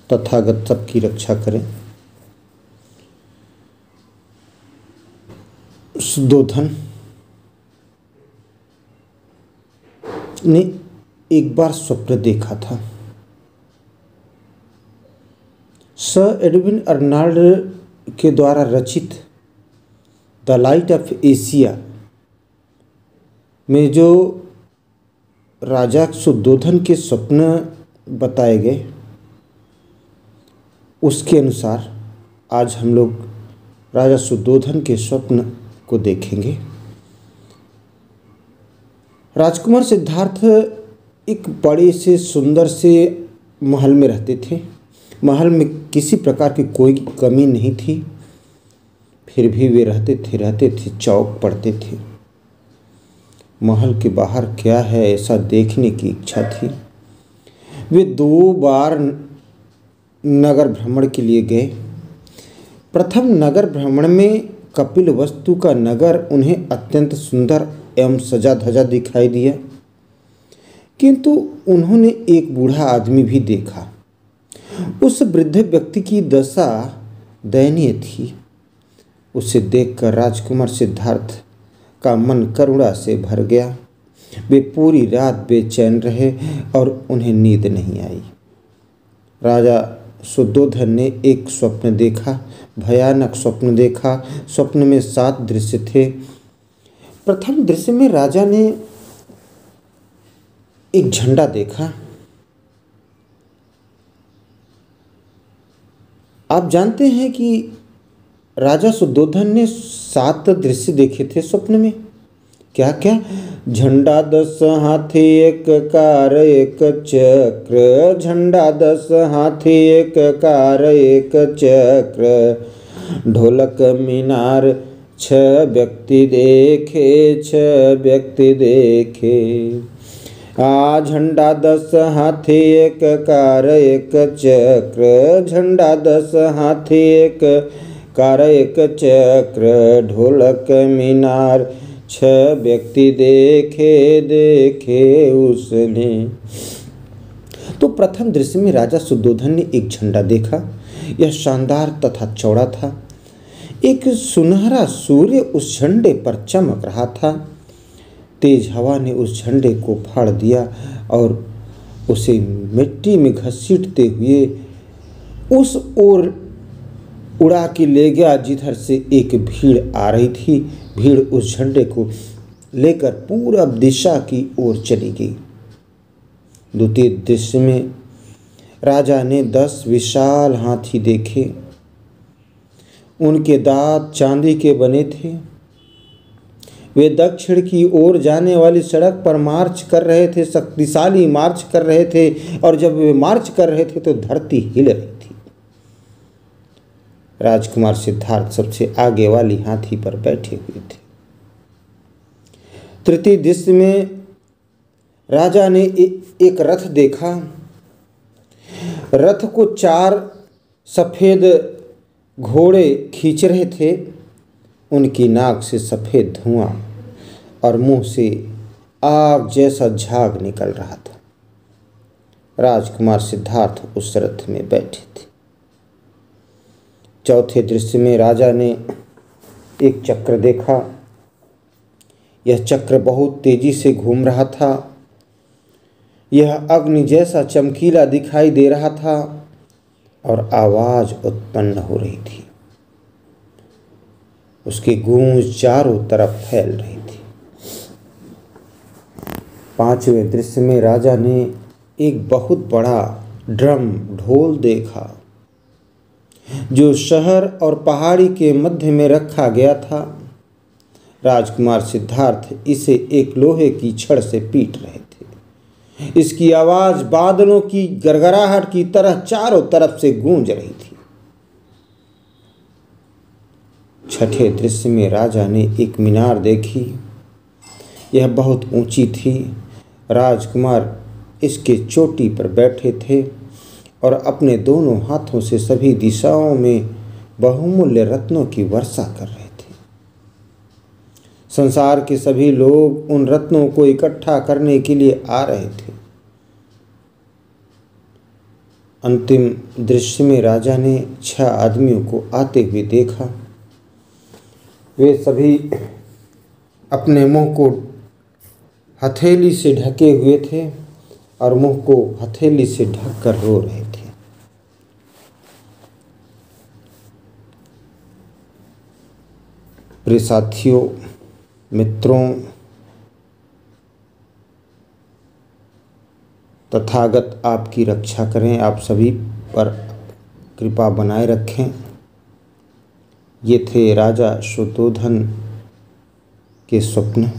तथागत सबकी रक्षा करें। सुद्धोधन ने एक बार स्वप्न देखा था। सर एडविन अर्नाल्ड के द्वारा रचित द लाइट ऑफ एशिया में जो राजा सुद्धोधन के स्वप्न बताए गए, उसके अनुसार आज हम लोग राजा सुद्धोधन के स्वप्न को देखेंगे। राजकुमार सिद्धार्थ एक बड़े से सुंदर से महल में रहते थे। महल में किसी प्रकार की कोई कमी नहीं थी, फिर भी वे रहते थे, चौक पड़ते थे। महल के बाहर क्या है ऐसा देखने की इच्छा थी। वे 2 बार नगर भ्रमण के लिए गए। प्रथम नगर भ्रमण में कपिलवस्तु का नगर उन्हें अत्यंत सुंदर एवं सजा धजा दिखाई दिया, किंतु उन्होंने एक बूढ़ा आदमी भी देखा। उस वृद्ध व्यक्ति की दशा दयनीय थी। उसे देखकर राजकुमार सिद्धार्थ का मन करुणा से भर गया। वे पूरी रात बेचैन रहे और उन्हें नींद नहीं आई। राजा सुद्धोधन ने एक स्वप्न देखा, भयानक स्वप्न देखा। स्वप्न में 7 दृश्य थे। प्रथम दृश्य में राजा ने एक झंडा देखा। आप जानते हैं कि राजा सुद्धोधन ने 7 दृश्य देखे थे स्वप्न में। क्या क्या? झंडा 10 हाथी 1 कार 1 चक्र, झंडा 10 हाथी 1 कार 1 चक्र, ढोलक मीनार 6 व्यक्ति देखे 6 व्यक्ति देखे। झंडा 10 हाथी 1 कार 1 चक्र, झंडा 10 हाथी 1 कार 1 चक्र, ढोलक मीनार 6 व्यक्ति देखे देखे उसने। तो प्रथम दृश्य में राजा सुद्धोधन ने एक झंडा देखा। यह शानदार तथा चौड़ा था। एक सुनहरा सूर्य उस झंडे पर चमक रहा था। तेज हवा ने उस झंडे को फाड़ दिया और उसे मिट्टी में घसीटते हुए उस ओर उड़ा के ले गया जिधर से एक भीड़ आ रही थी। भीड़ उस झंडे को लेकर पूरब दिशा की ओर चली गई। द्वितीय दृश्य में राजा ने 10 विशाल हाथी देखे। उनके दांत चांदी के बने थे। वे दक्षिण की ओर जाने वाली सड़क पर मार्च कर रहे थे, शक्तिशाली मार्च कर रहे थे। और जब वे मार्च कर रहे थे तो धरती हिल रही थी। राजकुमार सिद्धार्थ सबसे आगे वाली हाथी पर बैठे हुए थे। तृतीय दृश्य में राजा ने एक रथ देखा। रथ को 4 सफ़ेद घोड़े खींच रहे थे। उनकी नाक से सफ़ेद धुआं और मुंह से आग जैसा झाग निकल रहा था। राजकुमार सिद्धार्थ उस रथ में बैठे थे। चौथे दृश्य में राजा ने एक चक्र देखा। यह चक्र बहुत तेजी से घूम रहा था। यह अग्नि जैसा चमकीला दिखाई दे रहा था और आवाज उत्पन्न हो रही थी। उसकी गूंज चारों तरफ फैल रही थी। पांचवें दृश्य में राजा ने एक बहुत बड़ा ड्रम ढोल देखा जो शहर और पहाड़ी के मध्य में रखा गया था। राजकुमार सिद्धार्थ इसे एक लोहे की छड़ से पीट रहे थे। इसकी आवाज बादलों की गड़गड़ाहट की तरह चारों तरफ से गूंज रही थी। छठे दृश्य में राजा ने एक मीनार देखी। यह बहुत ऊंची थी। राजकुमार इसके चोटी पर बैठे थे और अपने दोनों हाथों से सभी दिशाओं में बहुमूल्य रत्नों की वर्षा कर रहे थे। संसार के सभी लोग उन रत्नों को इकट्ठा करने के लिए आ रहे थे। अंतिम दृश्य में राजा ने 6 आदमियों को आते हुए देखा। वे सभी अपने मुंह को हथेली से ढके हुए थे और मुंह को हथेली से ढककर रो रहे थे। प्रिय साथियों, मित्रों, तथागत आपकी रक्षा करें, आप सभी पर कृपा बनाए रखें। ये थे राजा शुद्धोधन के स्वप्न।